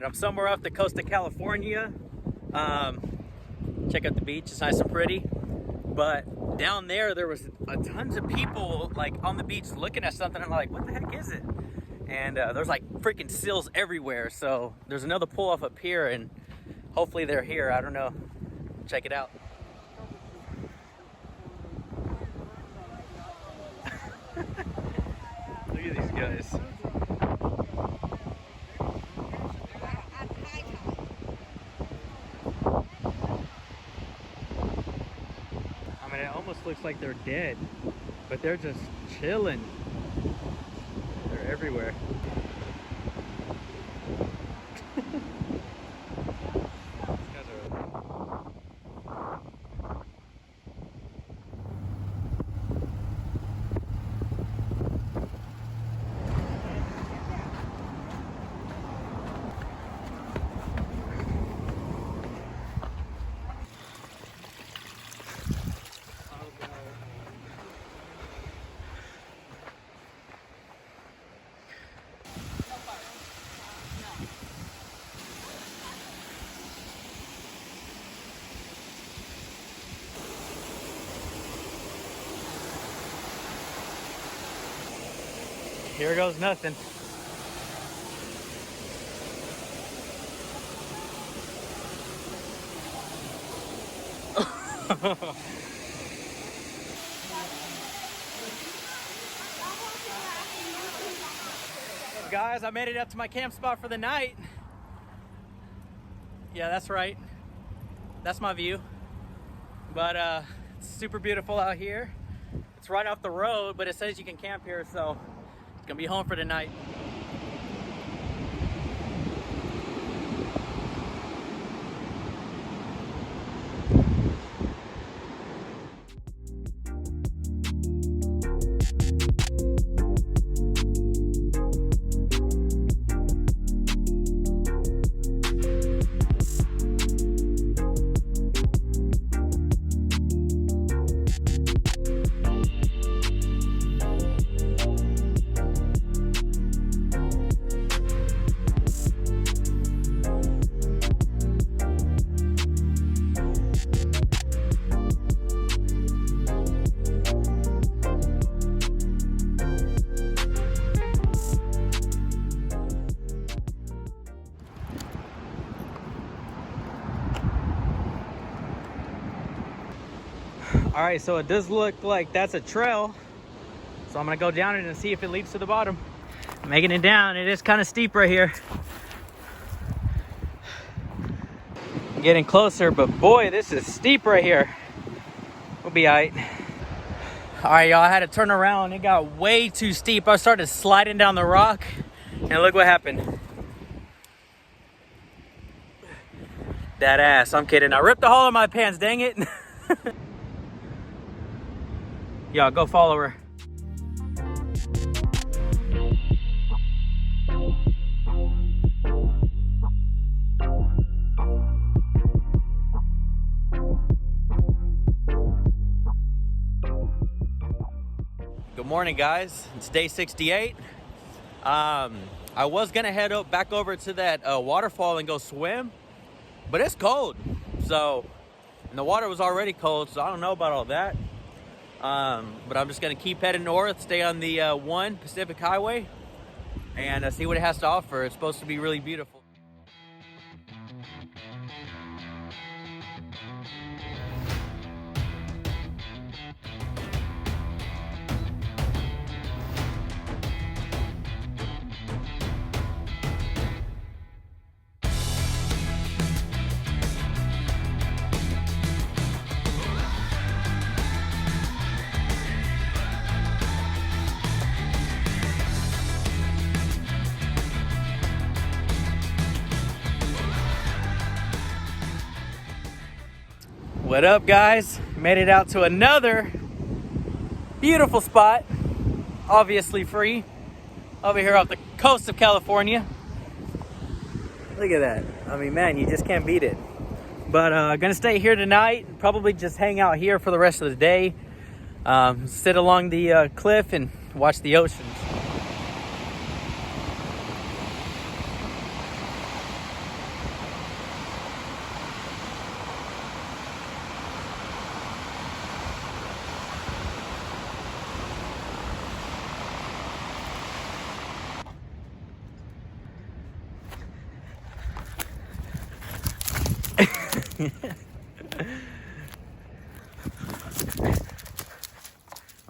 right, I'm somewhere off the coast of California. Check out the beach, it's nice and pretty. But down there was a tons of people like on the beach looking at something. I'm like, what the heck is it? And there's like freaking seals everywhere. So there's another pull off up here, and hopefully they're here. I don't know. Check it out. Look at these guys. I mean, it almost looks like they're dead, but they're just chilling. They're everywhere. Here goes nothing. Guys, I made it up to my camp spot for the night. Yeah, that's right. That's my view. But it's super beautiful out here. It's right off the road, but it says you can camp here, so it's gonna be home for the night. All right, so it does look like that's a trail. So I'm gonna go down it and see if it leads to the bottom. Making it down, it is kind of steep right here. I'm getting closer, but boy, this is steep right here. We'll be all right. All right, y'all, I had to turn around. It got way too steep. I started sliding down the rock, and look what happened. That ass, I'm kidding. I ripped a hole in my pants, dang it. Y'all, go follow her. Good morning, guys. It's day 68. I was gonna head back over to that waterfall and go swim, but it's cold. So, and the water was already cold, so I don't know about all that. But I'm just gonna keep heading north, stay on the 1 Pacific Highway, and see what it has to offer. It's supposed to be really beautiful. What up, guys? Made it out to another beautiful spot, obviously free, over here off the coast of California. Look at that. I mean, man, you just can't beat it. But gonna stay here tonight, probably just hang out here for the rest of the day. Sit along the cliff and watch the oceans. I'm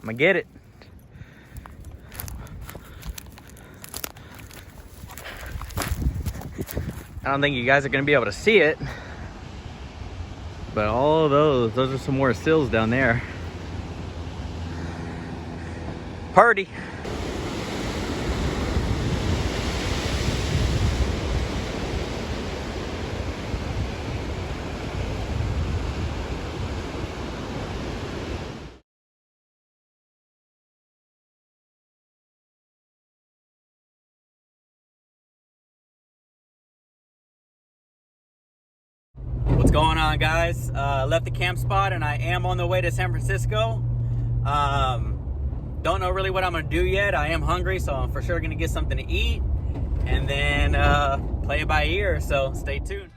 gonna get it. I don't think you guys are gonna be able to see it, but all of those are some more sills down there. Party. What's going on, guys? Left the camp spot and I am on the way to San Francisco. Don't know really what I'm gonna do yet. I am hungry, so I'm for sure gonna get something to eat and then play it by ear, so stay tuned.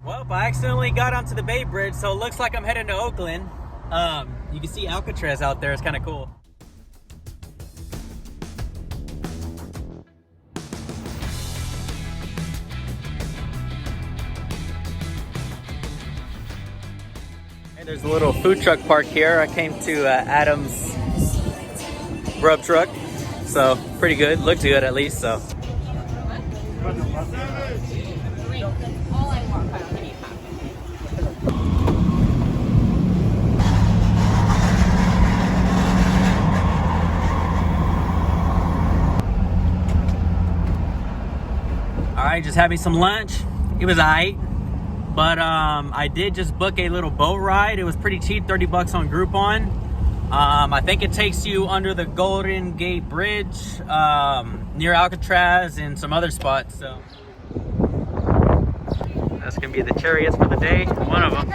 Well, I accidentally got onto the Bay Bridge, so it looks like I'm heading to Oakland. You can see Alacatraz out there. It's kind of cool. Hey, there's a little food truck park here. I came to Adam's Rub Truck, so pretty good. Looks good at least, so. Alright, just having some lunch. It was alright. But I did just book a little boat ride. It was pretty cheap, 30 bucks on Groupon. I think it takes you under the Golden Gate Bridge, near Alacatraz and some other spots. So that's gonna be the chariots for the day. One of them.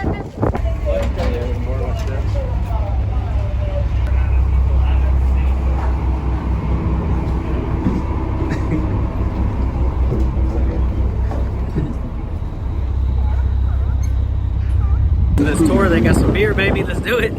This tour, they got some beer, baby. Let's do it.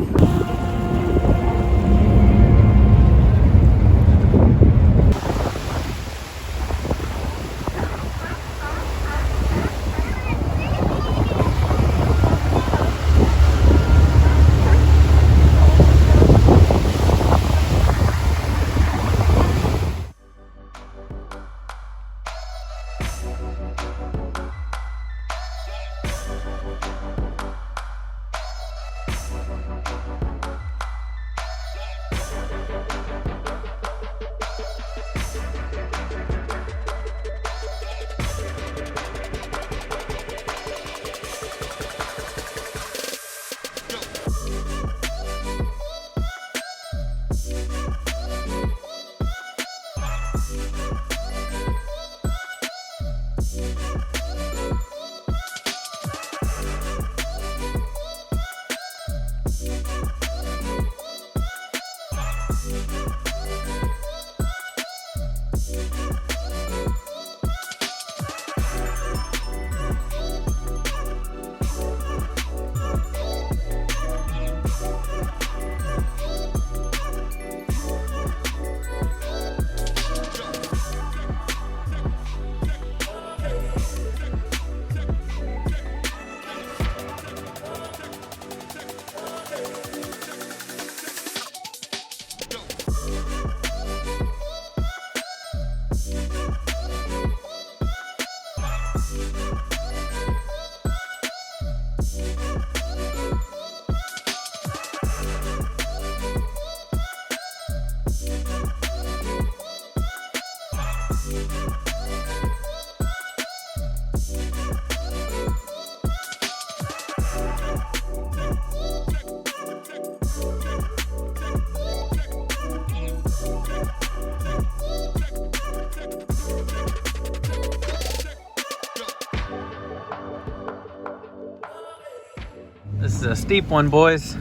is a steep one, boys.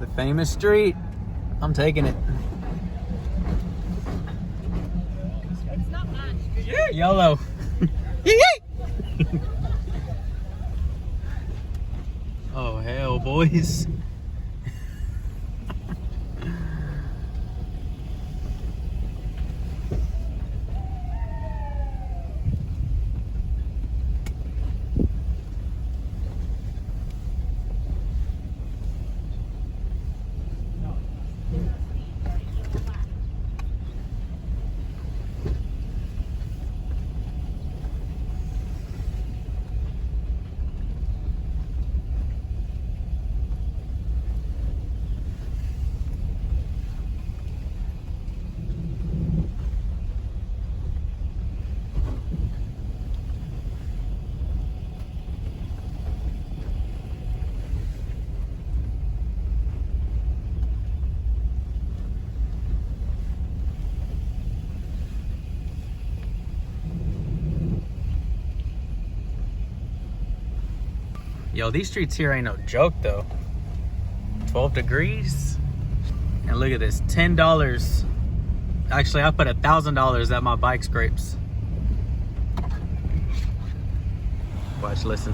The famous street. I'm taking it. It's not much. YOLO. Oh, hell, boys. Yo, these streets here ain't no joke though. 12 degrees. And look at this, $10. Actually, I put $1,000 that my bike scrapes. Watch, listen.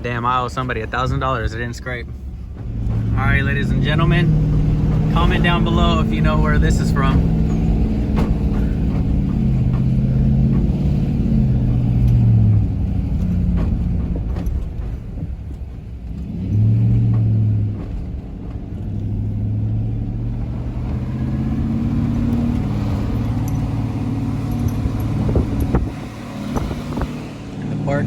Damn, I owe somebody $1,000 it didn't scrape. All right, ladies and gentlemen, comment down below if you know where this is from. Park.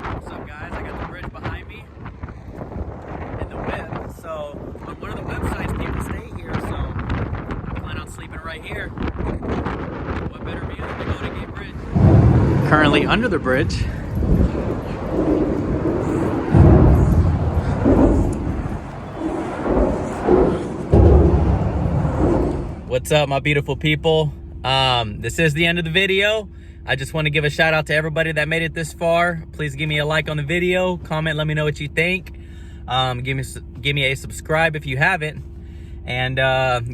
What's up, guys? I got the bridge behind me and the whip. So on one of the websites, people stay here, so I plan on sleeping right here. What better view than the Golden Gate Bridge? Currently under the bridge. What's up, my beautiful people? This is the end of the video. I just want to give a shout out to everybody that made it this far. Please give me a like on the video, comment, let me know what you think. Give me a subscribe if you haven't. And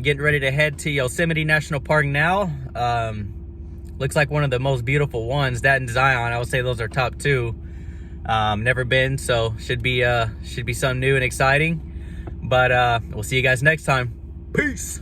getting ready to head to Yosemite National Park now. Looks like one of the most beautiful ones. That and Zion, I would say those are top two. Never been, so should be something new and exciting. But we'll see you guys next time. Peace.